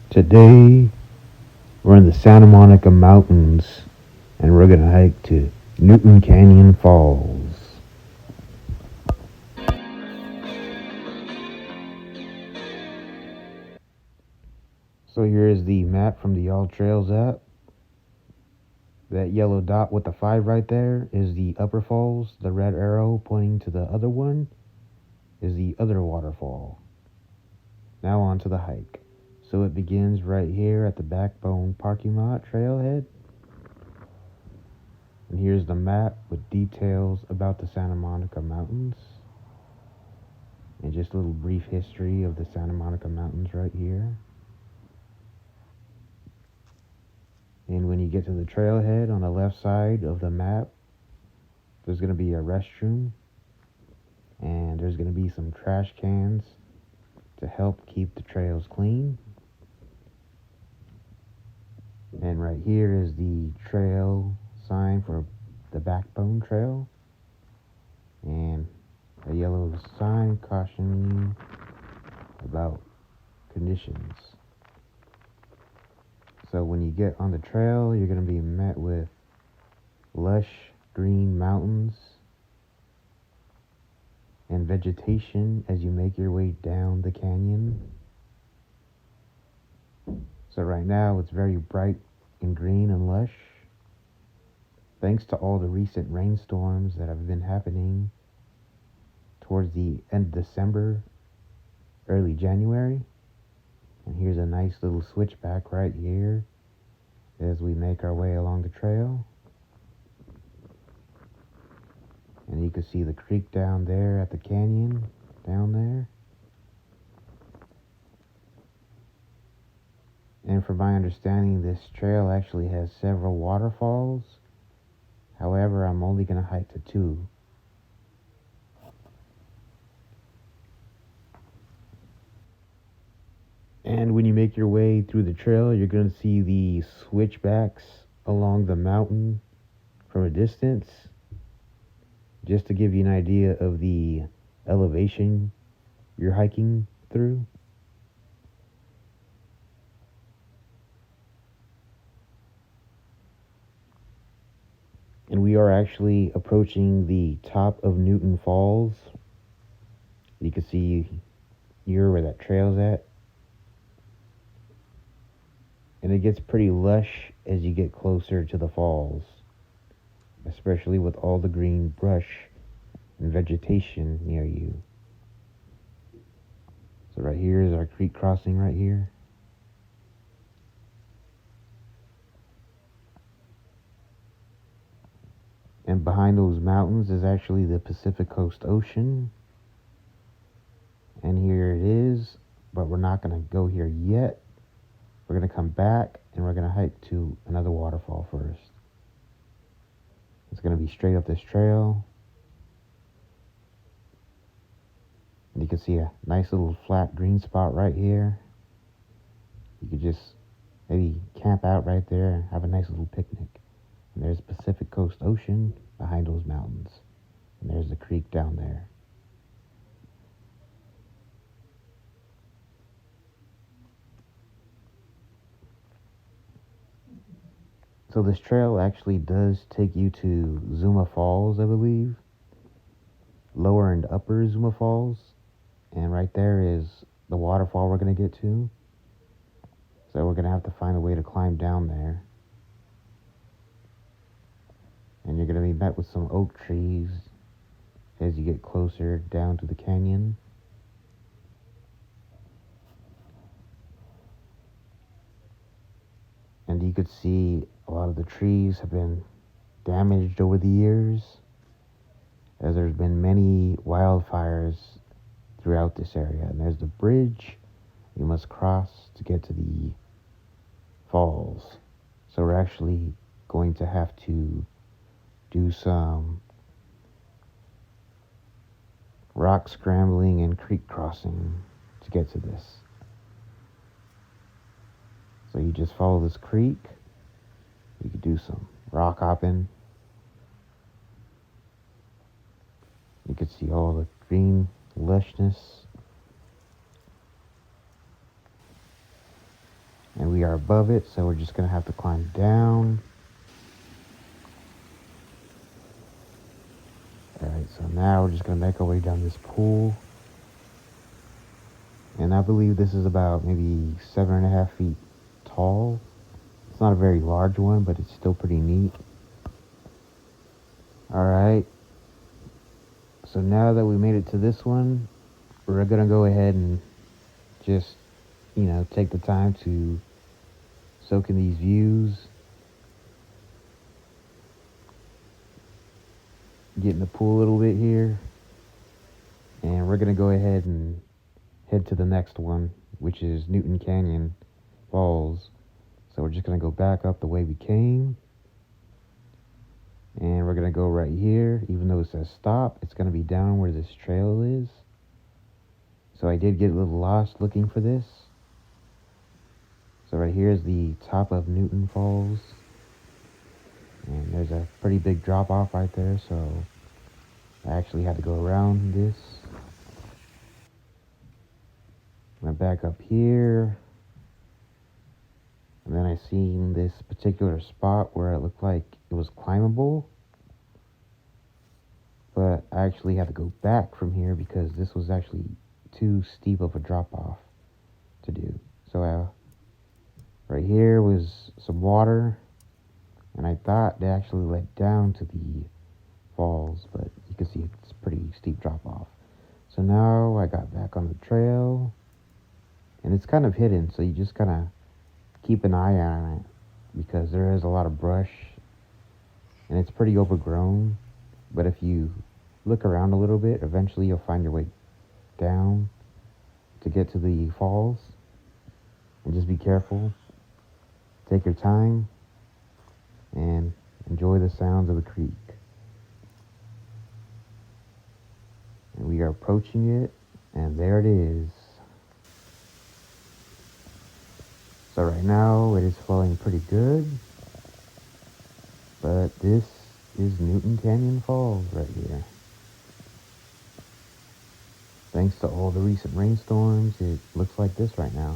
Today, we're in the Santa Monica Mountains and we're gonna hike to Newton Canyon Falls. So here is the map from the All Trails app. That yellow dot with the 5 right there is the upper falls. The red arrow pointing to the other one is the other waterfall. Now on to the hike. So it begins right here at the Backbone parking lot trailhead. And here's the map with details about the Santa Monica Mountains. And just a little brief history of the Santa Monica Mountains right here. And when you get to the trailhead on the left side of the map, there's going to be a restroom. And there's going to be some trash cans to help keep the trails clean. And right here is the trail sign for the Backbone Trail. And a yellow sign cautioning you about conditions. So when you get on the trail, you're going to be met with lush green mountains and vegetation as you make your way down the canyon. So right now it's very bright and green and lush, thanks to all the recent rainstorms that have been happening towards the end of December, early January. And here's a nice little switchback right here as we make our way along the trail. And you can see the creek down there at the canyon, down there. And from my understanding, this trail actually has several waterfalls. However, I'm only going to hike to 2. And when you make your way through the trail, you're going to see the switchbacks along the mountain from a distance. Just to give you an idea of the elevation you're hiking through. And we are actually approaching the top of Newton Falls. You can see here where that trail's at. And it gets pretty lush as you get closer to the falls, especially with all the green brush and vegetation near you. So right here is our creek crossing right here. And behind those mountains is actually the Pacific Coast Ocean. And here it is, but we're not going to go here yet. We're going to come back and we're going to hike to another waterfall first. It's going to be straight up this trail. And you can see a nice little flat green spot right here. You could just maybe camp out right there and have a nice little picnic. And there's the Pacific Coast Ocean behind those mountains. And there's the creek down there. So this trail actually does take you to Zuma Falls, I believe. Lower and upper Zuma Falls. And right there is the waterfall we're going to get to. So we're going to have to find a way to climb down there. And you're going to be met with some oak trees as you get closer down to the canyon. And you could see a lot of the trees have been damaged over the years, as there's been many wildfires throughout this area. And there's the bridge you must cross to get to the falls. So we're actually going to have to do some rock scrambling and creek crossing to get to this. So you just follow this creek. You could do some rock hopping. You could see all the green lushness. And we are above it, so we're just gonna have to climb down. Alright, so now we're just gonna make our way down this pool. And I believe this is about maybe 7.5 feet tall. It's not a very large one, but it's still pretty neat. Alright, so now that we made it to this one, we're gonna go ahead and just, take the time to soak in these views. Get in the pool a little bit here. And we're gonna go ahead and head to the next one, which is Newton Canyon Falls. So we're just gonna go back up the way we came. And we're gonna go right here. Even though it says stop, it's gonna be down where this trail is. So I did get a little lost looking for this. So right here is the top of Newton Falls. And there's a pretty big drop off right there, so I actually had to go around this. Went back up here. And then I seen this particular spot where it looked like it was climbable. But I actually had to go back from here because this was actually too steep of a drop off to do. So right here was some water. And I thought they actually led down to the falls, but you can see it's a pretty steep drop off. So now I got back on the trail, and it's kind of hidden, so you just kind of keep an eye on it because there is a lot of brush and it's pretty overgrown. But if you look around a little bit, eventually you'll find your way down to get to the falls. And just be careful, take your time, and enjoy the sounds of the creek. And we are approaching it, and there it is. So right now it is flowing pretty good, but this is Newton Canyon Falls right here. Thanks to all the recent rainstorms, it looks like this right now.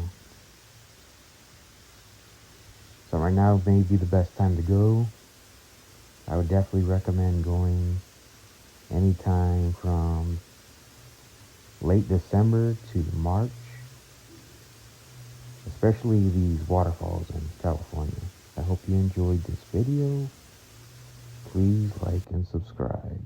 So right now may be the best time to go. I would definitely recommend going anytime from late December to March, especially these waterfalls in California. I hope you enjoyed this video. Please like and subscribe.